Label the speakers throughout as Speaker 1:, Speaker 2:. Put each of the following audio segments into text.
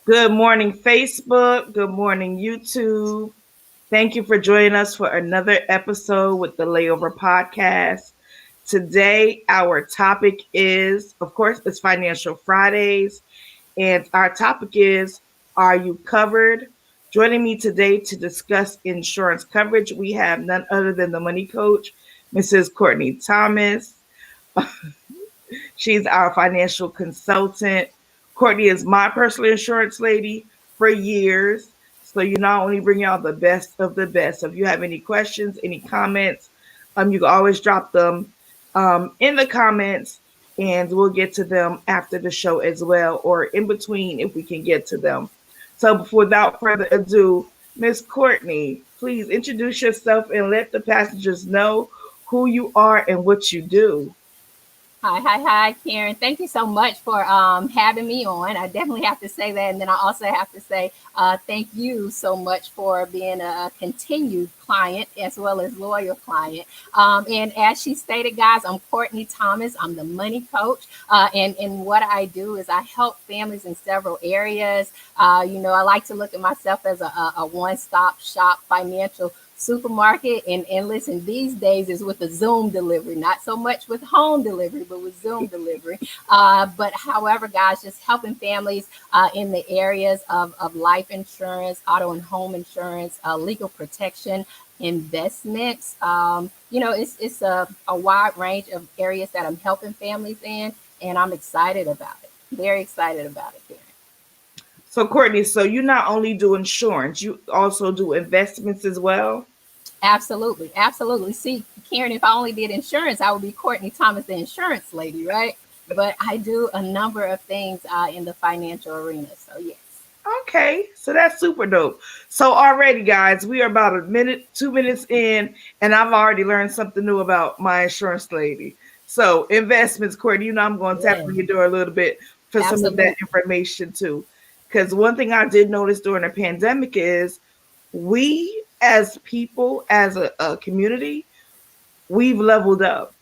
Speaker 1: Good morning, Facebook. Good morning, YouTube. Thank you for joining us for another episode with the Layover Podcast. Today, our topic is, of course, it's Financial Fridays, and our topic is, are you covered? Joining me today to discuss insurance coverage, we have none other than the money coach, Mrs. Courtney Thomas. She's our financial consultant. Courtney is my personal insurance lady for years. So you not only bring y'all the best of the best. So if you have any questions, any comments, you can always drop them in the comments and we'll get to them after the show as well, or in between if we can get to them. So without further ado, Miss Courtney, please introduce yourself and let the passengers know who you are and what you do.
Speaker 2: Hi, Karen. Thank you so much for having me on. I definitely have to say that. And then I also have to say thank you so much for being a continued client as well as loyal client. And as she stated, guys, I'm Courtney Thomas. I'm the money coach. And what I do is I help families in several areas. I like to look at myself as a one-stop shop financial supermarket. And listen, these days is with the Zoom delivery, not so much with home delivery, but with Zoom delivery. But however, guys, just helping families in the areas of life insurance, auto and home insurance, legal protection, investments. It's a wide range of areas that I'm helping families in, and I'm excited about it. Very excited about it, Karen.
Speaker 1: So, Courtney, so you not only do insurance, you also do investments as well.
Speaker 2: Absolutely, absolutely. See, Karen, if I only did insurance, I would be Courtney Thomas, the insurance lady, right? But I do a number of things in the financial arena. So yes.
Speaker 1: Okay, so that's super dope. So already, guys, we are about a minute, 2 minutes in, and I've already learned something new about my insurance lady. So investments, Courtney, I'm going to tap
Speaker 2: Yeah,
Speaker 1: on your door a little bit for some of that
Speaker 2: absolutely.
Speaker 1: information too. Because one thing I did notice during the pandemic is we as people, as a community, we've leveled up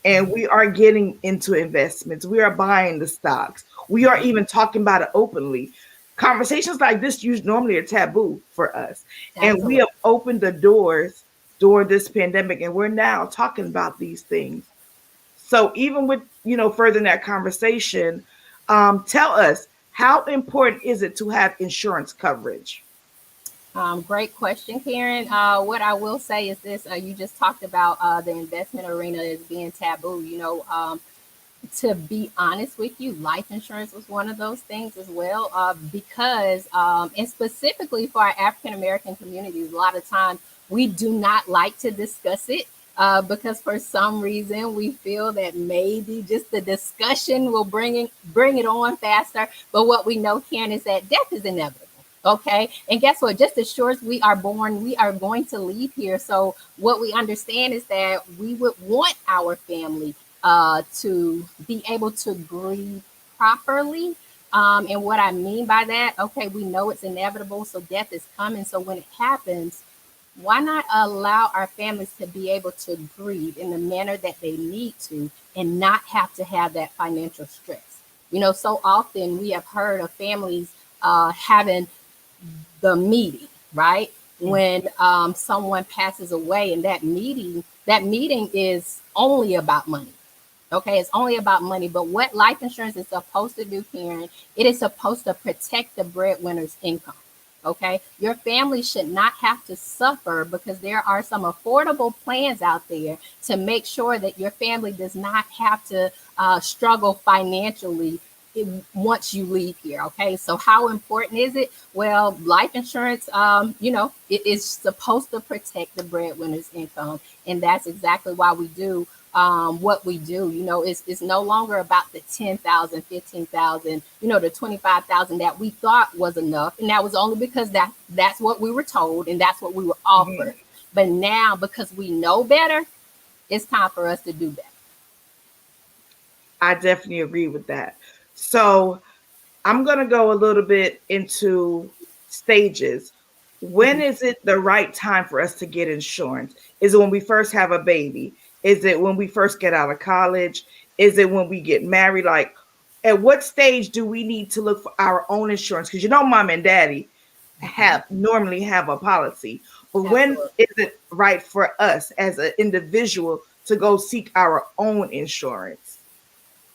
Speaker 1: and we are getting into investments. We are buying the stocks. We are even talking about it openly. Conversations like this usually normally are taboo for us. And we
Speaker 2: Absolutely.
Speaker 1: have opened the doors during this pandemic and we're now talking about these things. So even with, further that conversation, tell us, how important is it to have insurance coverage?
Speaker 2: Great question, Karen. What I will say is this: you just talked about the investment arena as being taboo. To be honest with you, life insurance was one of those things as well, because, and specifically for our African American communities, a lot of times we do not like to discuss it. Because for some reason we feel that maybe just the discussion will bring it on faster. But what we know, Karen, is that death is inevitable. Okay. And guess what? Just as sure as we are born, we are going to leave here. So what we understand is that we would want our family to be able to grieve properly. And what I mean by that, okay, we know it's inevitable, so death is coming. So when it happens, why not allow our families to be able to grieve in the manner that they need to and not have to have that financial stress? So often we have heard of families having the meeting, right? When someone passes away, and that meeting is only about money. Okay, it's only about money. But what life insurance is supposed to do, Karen, it is supposed to protect the breadwinner's income. Okay, your family should not have to suffer because there are some affordable plans out there to make sure that your family does not have to struggle financially once you leave here. Okay, so how important is it? Well, life insurance, it is supposed to protect the breadwinner's income, and that's exactly why we do what we do. It's no longer about the 10,000, 15,000, the 25,000 that we thought was enough, and that was only because that's what we were told and that's what we were
Speaker 1: Mhm.
Speaker 2: offered. But now, because we know better, it's time for us to do better.
Speaker 1: I definitely agree with that. So I'm going to go a little bit into stages. When
Speaker 2: Mhm.
Speaker 1: is it the right time for us to get insurance? Is it when we first have a baby? Is it when we first get out of college? Is it when we get married? Like, At what stage do we need to look for our own insurance? Because mom and daddy
Speaker 2: Mhm.
Speaker 1: normally have a policy, but when
Speaker 2: Absolutely.
Speaker 1: is it right for us as an individual to go seek our own insurance?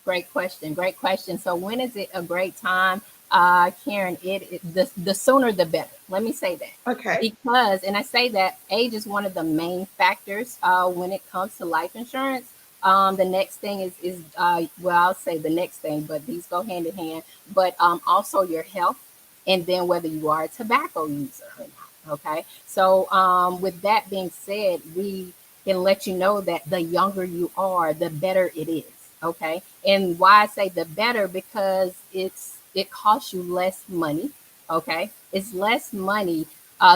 Speaker 2: Great question. Great question. So when is it a great time? Karen, the sooner the better. Let me say that.
Speaker 1: Okay.
Speaker 2: Because, and I say that age is one of the main factors when it comes to life insurance. The next thing is well, I'll say the next thing, but these go hand in hand. But also your health, and then whether you are a tobacco user or not. Okay. So with that being said, we can let you know that the younger you are, the better it is. Okay. And why I say the better, because it costs you less money. Okay. It's less money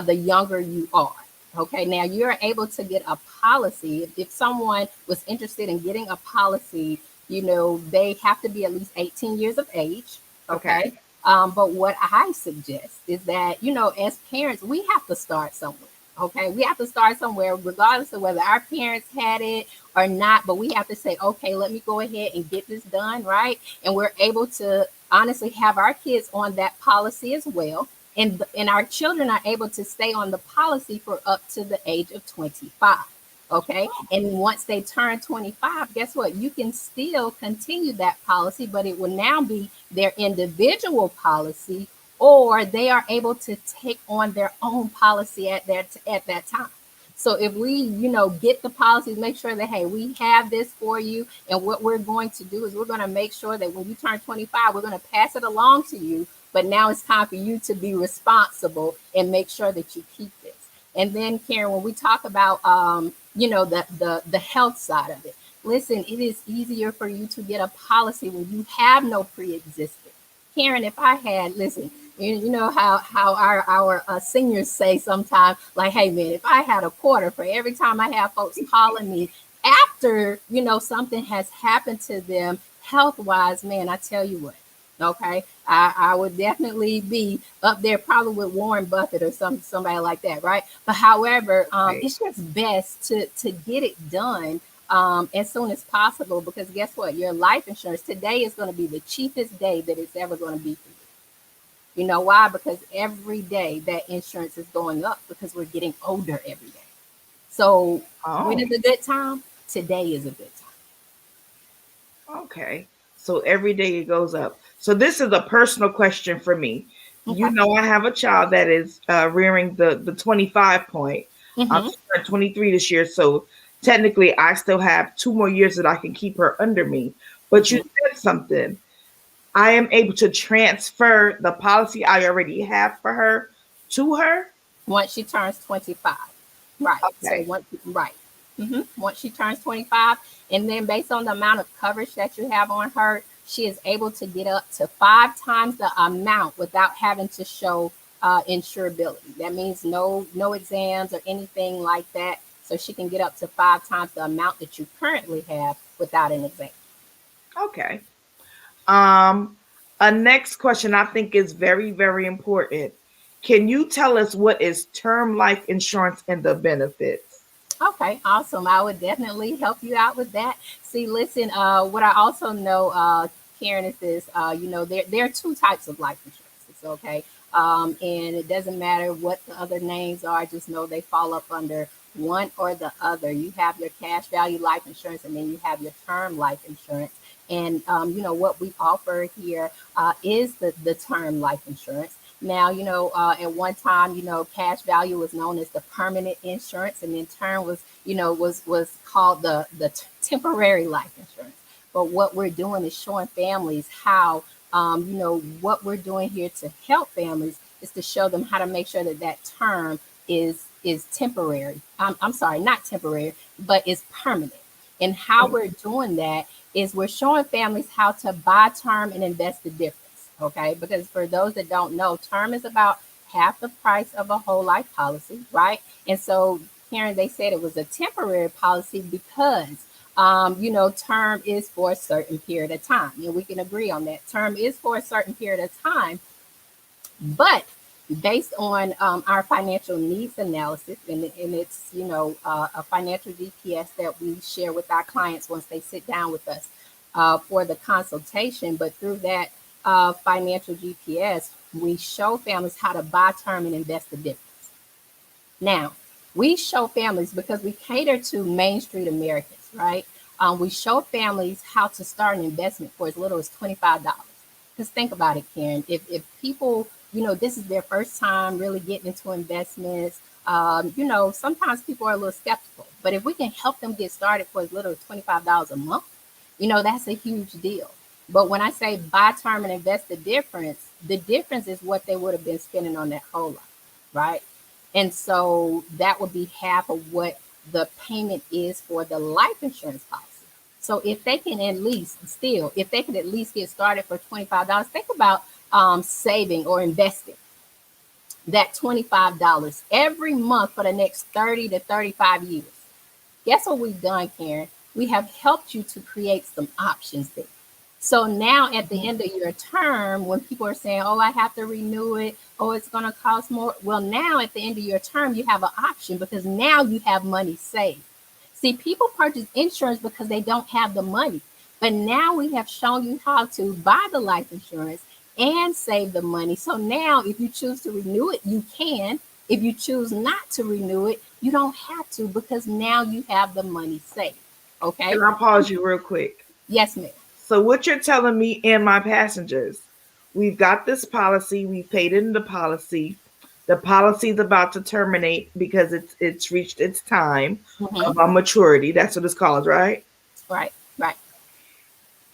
Speaker 2: the younger you are. Okay. Now you're able to get a policy. If someone was interested in getting a policy, they have to be at least 18 years of age. Okay.
Speaker 1: Okay.
Speaker 2: But what I suggest is that, as parents, we have to start somewhere. Okay. We have to start somewhere, regardless of whether our parents had it or not. But we have to say, okay, let me go ahead and get this done. Right. And we're able to honestly have our kids on that policy as well. And our children are able to stay on the policy for up to the age of 25. Okay. And once they turn 25, guess what? You can still continue that policy, but it will now be their individual policy, or they are able to take on their own policy at that time. So if we, get the policies, make sure that, hey, we have this for you. And what we're going to do is we're going to make sure that when you turn 25, we're going to pass it along to you. But now it's time for you to be responsible and make sure that you keep this. And then, Karen, when we talk about, the health side of it, listen, it is easier for you to get a policy when you have no pre-existing. Karen, if I had, listen, you know how our seniors say sometimes, like, hey man, if I had a quarter for every time I have folks calling me after something has happened to them health wise, man, I tell you what, okay, I would definitely be up there probably with Warren Buffett or somebody like that, right? But however,
Speaker 1: Right.
Speaker 2: it's just best to get it done as soon as possible, because guess what? Your life insurance today is going to be the cheapest day that it's ever going to be for you. You know why? Because every day that insurance is going up because we're getting older every day. So when
Speaker 1: Oh,
Speaker 2: is a good time? Today is a good
Speaker 1: okay. So every day it goes up. So this is a personal question for me.
Speaker 2: time. Okay.
Speaker 1: I have a child that is rearing the 25 point. I'm
Speaker 2: Mm-hmm.
Speaker 1: 23 this year, so technically I still have 2 more years that I can keep her under me. But you
Speaker 2: Mm-hmm.
Speaker 1: said something. I am able to transfer the policy I already have for her to her.
Speaker 2: Once she turns 25. Right. So
Speaker 1: Okay.
Speaker 2: once she turns 25, and then based on the amount of coverage that you have on her, she is able to get up to 5 times the amount without having to show insurability. That means no exams or anything like that. So she can get up to 5 times the amount that you currently have without an exam.
Speaker 1: Okay. Um, a next question I think is very, very important. Can you tell us what is term life insurance and the benefits?
Speaker 2: Okay, awesome. I would definitely help you out with that. See, listen, what I also know, Karen, is this, there are two types of life insurances, okay? And it doesn't matter what the other names are, just know they fall up under one or the other. You have your cash value life insurance, and then you have your term life insurance. And, what we offer here is the term life insurance. Now, at one time, cash value was known as the permanent insurance, and in turn was called the temporary life insurance. But what we're doing is showing families how, what we're doing here to help families is to show them how to make sure that that term is temporary. I'm sorry, not temporary, but is permanent. And how we're doing that is we're showing families how to buy term and invest the difference. Okay. Because for those that don't know, term is about half the price of a whole life policy, right? And so, Karen, they said it was a temporary policy because, term is for a certain period of time. And we can agree on that. Term is for a certain period of time, but based on our financial needs analysis, and it's, a financial DPS that we share with our clients once they sit down with us. for the consultation, but through that financial GPS, we show families how to buy term and invest the difference. Now, we show families because we cater to Main Street Americans, right? We show families how to start an investment for as little as $25. Because think about it, Karen. If people, this is their first time really getting into investments, sometimes people are a little skeptical. But if we can help them get started for as little as $25 a month, that's a huge deal. But when I say buy term and invest the difference is what they would have been spending on that whole life, right? And so that would be half of what the payment is for the life insurance policy. So if they can if they could at least get started for $25, think about saving or investing that $25 every month for the next 30 to 35 years. Guess what we've done, Karen? We have helped you to create some options there. So now at the end of your term, when people are saying, oh, I have to renew it, oh, it's going to cost more. Well, now at the end of your term, you have an option because now you have money saved. See, people purchase insurance because they don't have the money. But now we have shown you how to buy the life insurance and save the money. So now if you choose to renew it, you can. If you choose not to renew it, you don't have to because now you have the money saved. Okay?
Speaker 1: And I'll pause you real quick.
Speaker 2: Yes, ma'am.
Speaker 1: So what you're telling me and my passengers, we've got this policy, we paid into the policy. The policy is about to terminate because it's reached its time of maturity. That's what it's called, right?
Speaker 2: Right, right.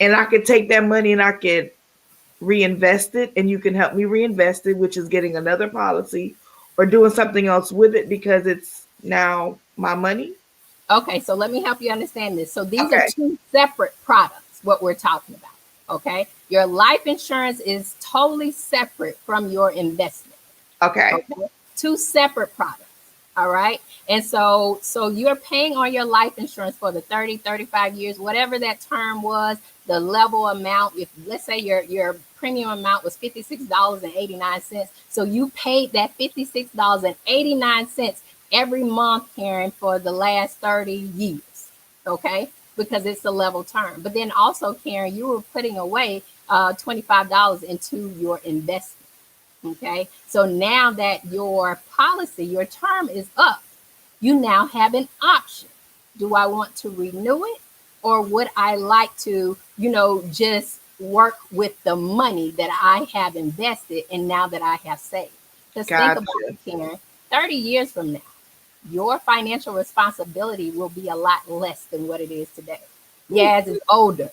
Speaker 1: And I could take that money and I could reinvest it, and you can help me reinvest it, which is getting another policy or doing something else with it because it's now my money.
Speaker 2: Okay, so let me help you understand this. So these are
Speaker 1: Okay.
Speaker 2: two separate products, what we're talking about. Okay, your life insurance is totally separate from your investment.
Speaker 1: Okay.
Speaker 2: Okay, two separate products. All right. And so you're paying on your life insurance for the 30, 35 years, whatever that term was, the level amount. If let's say your premium amount was $56.89. So you paid that $56.89 every month, Karen, for the last 30 years. Okay. Because it's a level term. But then also, Karen, you were putting away $25 into your investment. Okay, so now that your policy, your term is up, you now have an option. Do I want to renew it, or would I like to, just work with the money that I have invested and now that I have saved? Because think
Speaker 1: Gotcha.
Speaker 2: about it, Karen, 30 years from now, your financial responsibility will be a lot less than what it is today. Yaz is older.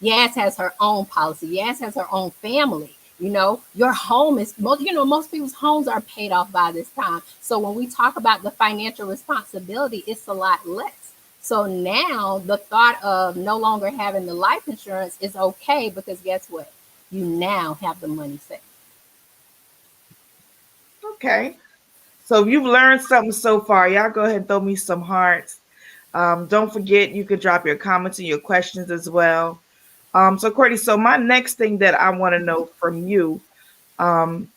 Speaker 2: Yaz has her own policy. Yaz has her own family. Your home is most people's homes are paid off by this time. So when we talk about the financial responsibility, it's a lot less. So now the thought of no longer having the life insurance is okay because guess what? You now have the money saved.
Speaker 1: Okay. So if you've learned something so far, y'all go ahead and throw me some hearts. Don't forget, you could drop your comments and your questions as well. So Courtney, so my next thing that I want to know from you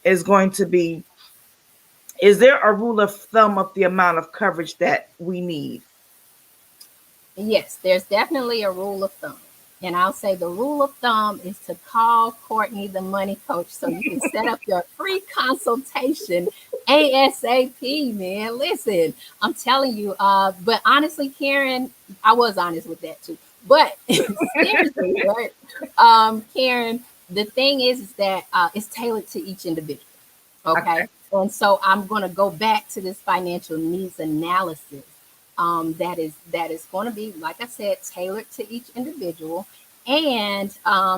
Speaker 1: is going to be, is there a rule of thumb of the amount of coverage that we need?
Speaker 2: Yes, there's definitely a rule of thumb. And I'll say the rule of thumb is to call Courtney, the money coach, so you can set up your free consultation ASAP, man. Listen, I'm telling you, but honestly, Karen, I was honest with that too. But seriously, right? Karen, the thing is that it's tailored to each individual. Okay. And so I'm going to go back to this financial needs analysis that is going to be, like I said, tailored to each individual. And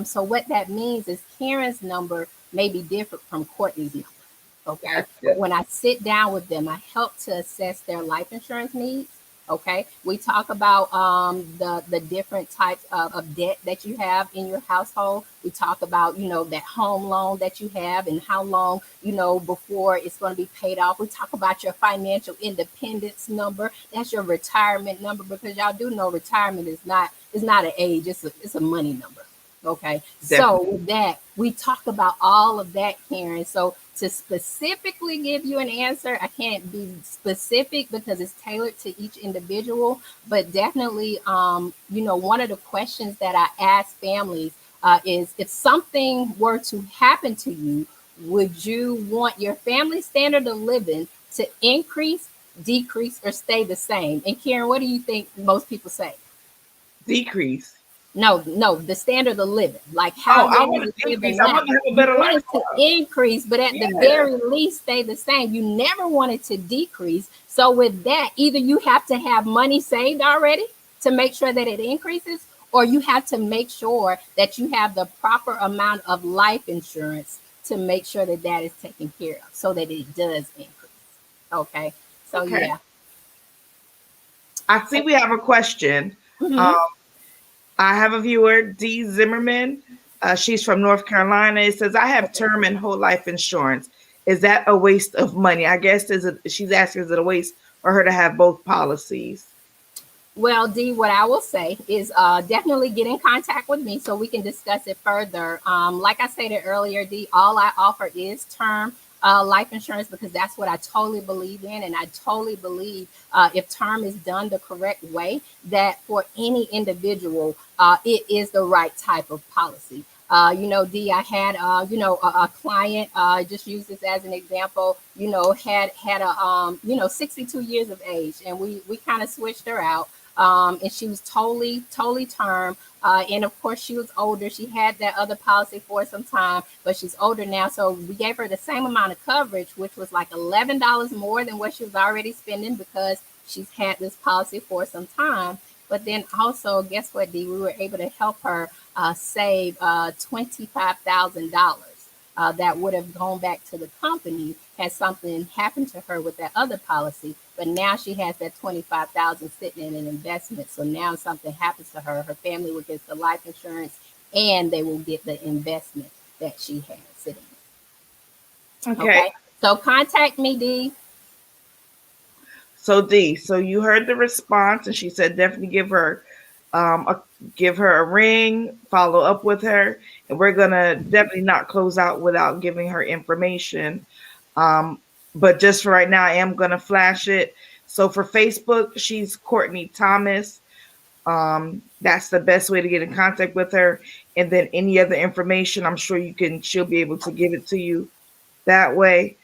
Speaker 2: so what that means is Karen's number may be different from Courtney's number. Okay. But when I sit down with them, I help to assess their life insurance needs. Okay. We talk about the different types of debt that you have in your household. We talk about, that home loan that you have and how long, before it's going to be paid off. We talk about your financial independence number. That's your retirement number, because y'all do know retirement is not an age. It's a money number. Okay, so
Speaker 1: Definitely.
Speaker 2: with that, we talk about all of that, Karen. So to specifically give you an answer, I can't be specific because it's tailored to each individual. But definitely, one of the questions that I ask families is, if something were to happen to you, would you want your family standard of living to increase, decrease, or stay the same? And Karen, what do you think most people say?
Speaker 1: Decrease.
Speaker 2: No, no, the standard of living, like
Speaker 1: Oh,
Speaker 2: how
Speaker 1: I
Speaker 2: they're
Speaker 1: want to
Speaker 2: living
Speaker 1: increase. I
Speaker 2: now.
Speaker 1: want to have a
Speaker 2: You
Speaker 1: better
Speaker 2: want it to
Speaker 1: lifestyle.
Speaker 2: increase, but at the
Speaker 1: Yeah.
Speaker 2: very least stay the same. You never want it to decrease. So with that, either you have to have money saved already to make sure that it increases, or you have to make sure that you have the proper amount of life insurance to make sure that that is taken care of so that it does increase. Okay. So
Speaker 1: Okay.
Speaker 2: yeah.
Speaker 1: I see we have a question. Um,
Speaker 2: Mhm.
Speaker 1: I have a viewer, D. Zimmerman. She's from North Carolina. It says, I have term and whole life insurance. Is that a waste of money? I guess she's asking, is it a waste for her to have both policies?
Speaker 2: Well, Dee, what I will say is definitely get in contact with me so we can discuss it further. Like I stated earlier, Dee, all I offer is term life insurance because that's what I totally believe in. And I totally believe if term is done the correct way, that for any individual, it is the right type of policy. Dee, I had, a client, just use this as an example, had a, 62 years of age, and we kind of switched her out. And she was totally term. And of course, she was older. She had that other policy for some time, but she's older now. So we gave her the same amount of coverage, which was like $11 more than what she was already spending because she's had this policy for some time. But then also, guess what, Dee? We were able to help her save $25,000 that would have gone back to the company had something happened to her with that other policy. But now she has that 25,000 sitting in an investment. So now if something happens to her, her family will get the life insurance and they will get the investment that she has sitting.
Speaker 1: Okay.
Speaker 2: Okay. So contact me, Dee.
Speaker 1: So D, so you heard the response, and she said definitely um, a, give her a ring, follow up with her, and we're gonna definitely not close out without giving her information. Um, but just for right now, I am gonna flash it. So for Facebook, she's Courtney Thomas. That's the best way to get in contact with her. And then any other information, I'm sure she'll be able to give it to you that way.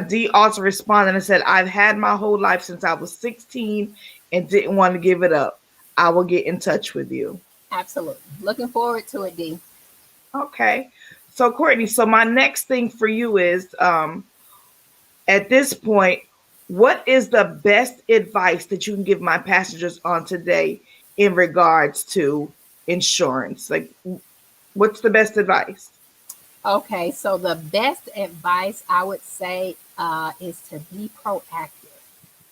Speaker 1: D also responded and said, I've had my whole life since I was 16 and didn't want to give it up. I will get in touch with you.
Speaker 2: Absolutely. Looking forward to it, Dee.
Speaker 1: Okay. So, Courtney, so my next thing for you is at this point, what is the best advice that you can give my passengers on today in regards to insurance? Like, what's the best advice?
Speaker 2: Okay, so the best advice I would say is to be proactive.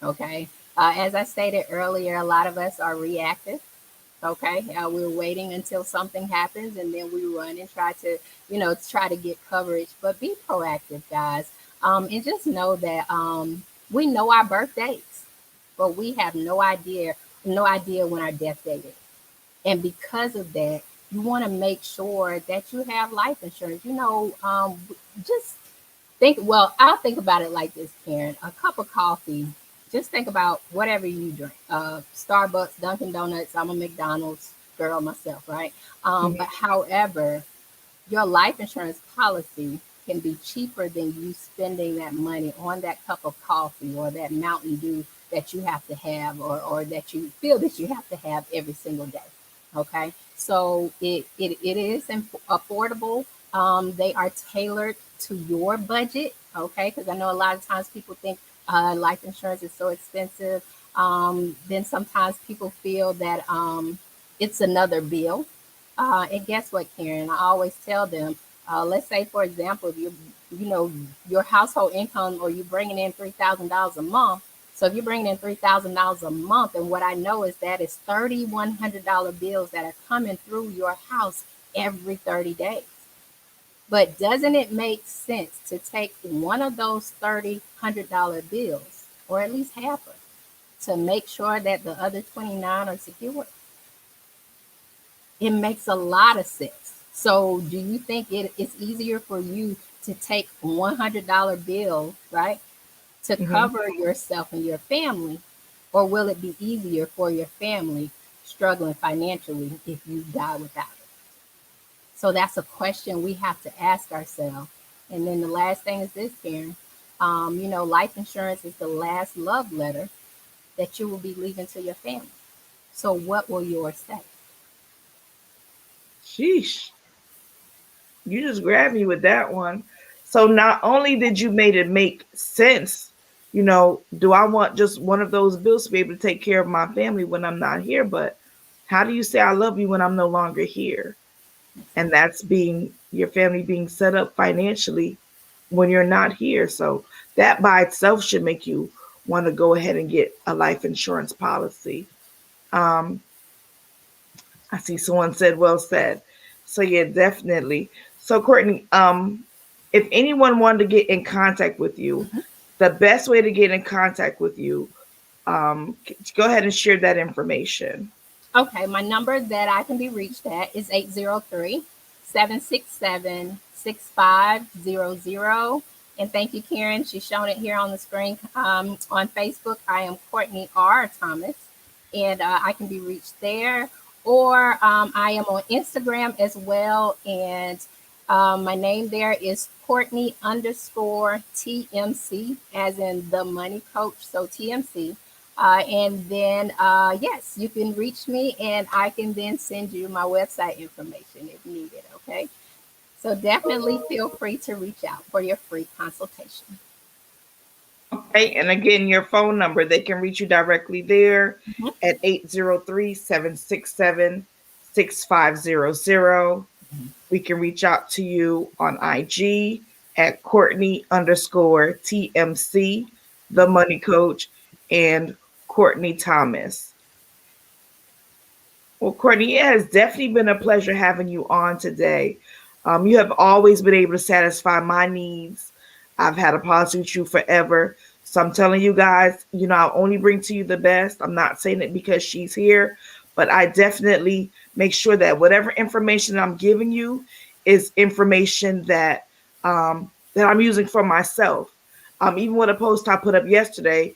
Speaker 2: Okay, as I stated earlier, a lot of us are reactive. Okay, we're waiting until something happens and then we run and try to get coverage. But be proactive, guys, and just know that we know our birth dates, but we have no idea when our death date is. And because of that, you want to make sure that you have life insurance. Just well, I'll think about it like this, Karen. A cup of coffee, just think about whatever you drink. Starbucks, Dunkin' Donuts, I'm a McDonald's girl myself, right? But however, your life insurance policy can be cheaper than you spending that money on that cup of coffee or that Mountain Dew that you have to have or that you feel that you have to have every single day. Okay. So it is affordable. They are tailored to your budget. Okay. Because I know a lot of times people think life insurance is so expensive. Then sometimes people feel that it's another bill, and guess what, Karen? I always tell them, let's say, for example, if your household income or you're bringing in $3,000 a month. So if you're bringing in $3,000 a month, and what I know is that is $3,100 bills that are coming through your house every 30 days. But doesn't it make sense to take one of those $3,100 bills, or at least half of it, to make sure that the other 29 are secure? It makes a lot of sense. So, do you think it's easier for you to take $100 bill, right, to
Speaker 1: Hmm.
Speaker 2: cover yourself and your family, or will it be easier for your family struggling financially if you die without it? So that's a question we have to ask ourselves. And then the last thing is this, Karen. Life insurance is the last love letter that you will be leaving to your family. So what will yours say?
Speaker 1: Sheesh. You just grabbed me with that one. So not only did you made it make sense, do I want just one of those bills to be able to take care of my family when I'm not here? But how do you say I love you when I'm no longer here? And that's being your family being set up financially when you're not here. So that by itself should make you want to go ahead and get a life insurance policy. Um, I see someone said, well said. So yeah, definitely. So Courtney, if anyone wanted to get in contact with you, the best way to get in contact with you, go ahead and share that information.
Speaker 2: Okay, my number that I can be reached at is 803-767-6500. And thank you, Karen. She's shown it here on the screen. On Facebook, I am Courtney R. Thomas, and I can be reached there. Or I am on Instagram as well, and my name there is Courtney underscore TMC, as in the money coach. So TMC. And then, yes, you can reach me and I can then send you my website information if needed. Okay. So definitely feel free to reach out for your free consultation.
Speaker 1: Okay, and again, your phone number, they can reach you directly there
Speaker 2: Mhm.
Speaker 1: at 803-767-6500. We can reach out to you on IG at Courtney underscore TMC, the money coach, and Courtney Thomas. Well, Courtney, it has definitely been a pleasure having you on today. You have always been able to satisfy my needs. I've had a policy with you forever. So I'm telling you guys, I'll only bring to you the best. I'm not saying it because she's here, but I definitely make sure that whatever information I'm giving you is information that I'm using for myself. Even with a post I put up yesterday,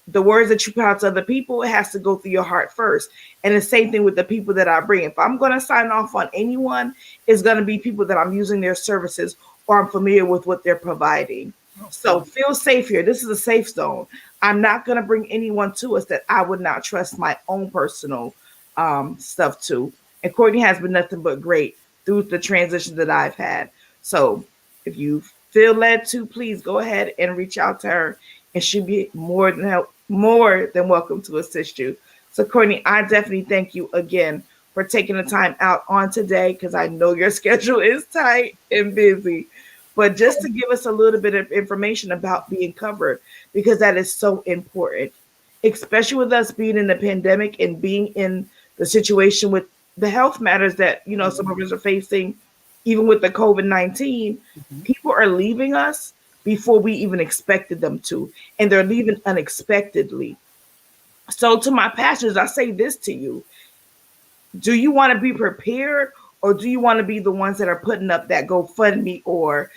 Speaker 1: the words that you put out to other people, it has to go through your heart first. And the same thing with the people that I bring. If I'm going to sign off on anyone, it's going to be people that I'm using their services or I'm familiar with what they're providing. So
Speaker 2: Okay.
Speaker 1: feel safe here. This is a safe zone. I'm not going to bring anyone to us that I would not trust my own personal stuff to. And Courtney has been nothing but great through the transition that I've had. So if you feel led to, please go ahead and reach out to her, and she'll be more than welcome to assist you. So, Courtney, I definitely thank you again for taking the time out on today because I know your schedule is tight and busy. But just to give us a little bit of information about being covered, because that is so important, especially with us being in the pandemic and being in the situation with the health matters that, some of us are facing, even with the COVID-19,
Speaker 2: Mhm.
Speaker 1: people are leaving us before we even expected them to, and they're leaving unexpectedly. So, to my pastors, I say this to you: do you want to be prepared, or do you want to be the ones that are putting up that GoFundMe, or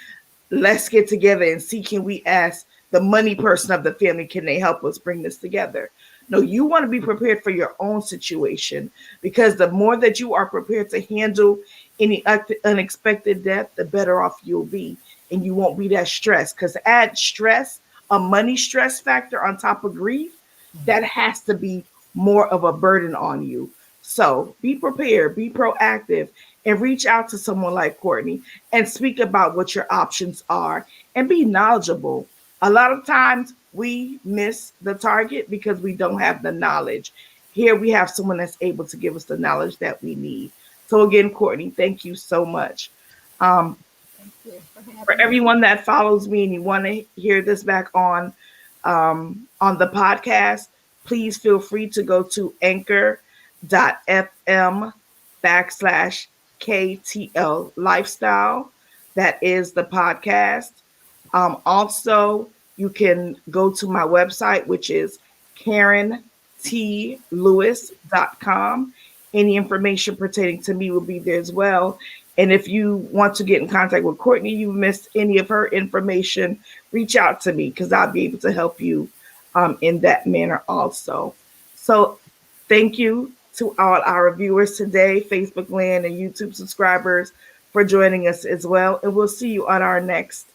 Speaker 1: let's get together and see, can we ask the money person of the family, can they help us bring this together? No, you want to be prepared for your own situation, because the more that you are prepared to handle any unexpected death, the better off you'll be, and you won't be that stressed. Because add stress, a money stress factor on top of grief, that has to be more of a burden on you. So be prepared, be proactive, and reach out to someone like Courtney and speak about what your options are and be knowledgeable. A lot of times we miss the target because we don't have the knowledge. Here we have someone that's able to give us the knowledge that we need. So again, Courtney, thank you so much. Um,
Speaker 2: Thank you for
Speaker 1: for
Speaker 2: having me.
Speaker 1: everyone that follows me and you want to hear this back on the podcast, please feel free to go to anchor.fm backslash KTL lifestyle. That is the podcast. Also, you can go to my website, which is KarenTLewis.com. Any information pertaining to me will be there as well. And if you want to get in contact with Courtney, you missed any of her information, reach out to me because I'll be able to help you in that manner also. So thank you to all our viewers today, Facebook land and YouTube subscribers, for joining us as well. And we'll see you on our next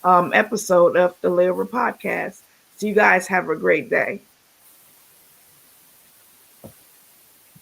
Speaker 1: episode of the Layover Podcast. So you guys have a great day.